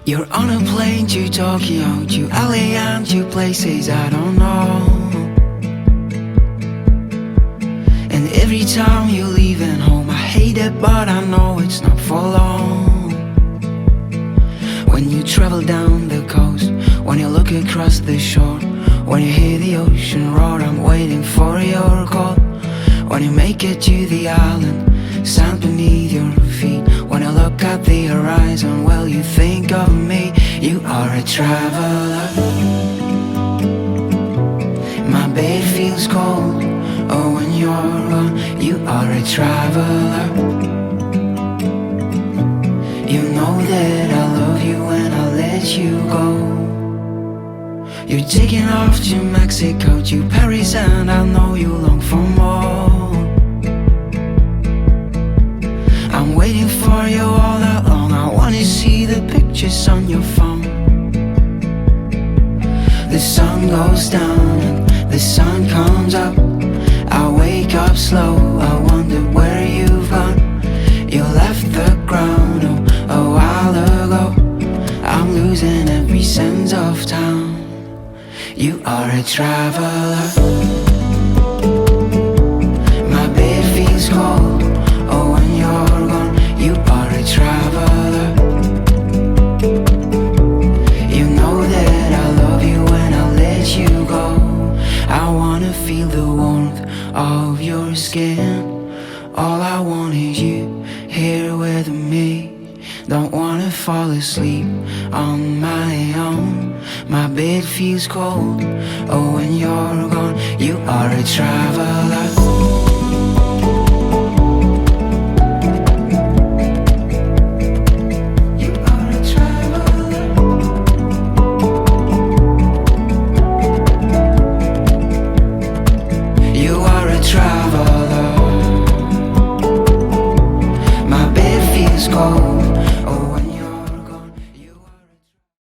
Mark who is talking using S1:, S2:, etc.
S1: You're on a plane to Tokyo, to LA and to places I don't know. And every time you're leaving home, I hate it, but I know it's not for long. When you travel down the coast, when you look across the shore, when you hear the ocean roar, I'm waiting for your call. When you make it to the island, sand beneath your feet, when I look at the horizon, well, you think of me. You are a traveler. My bed feels cold, oh, when you're gone. You are a traveler. You know that I love you when I let you go. You're taking off to Mexico, to Paris, and I know you long for more. I'm waiting for you all along. I wanna see the pictures on your phone. The sun goes down and the sun comes up. I wake up slow, I wonder where you've gone. You left the ground, oh, a while ago. I'm losing every sense of time. You are a traveler. My bed feels cold, oh, when you're gone. You are a traveler. You know that I love you when I let you go. I wanna feel the warmth of your skin. All I want is you here with me. Don't wanna fall asleep on my own. My bed feels cold, oh, when you're gone. You are a traveler. You are a traveler. You are a traveler. My bed feels cold.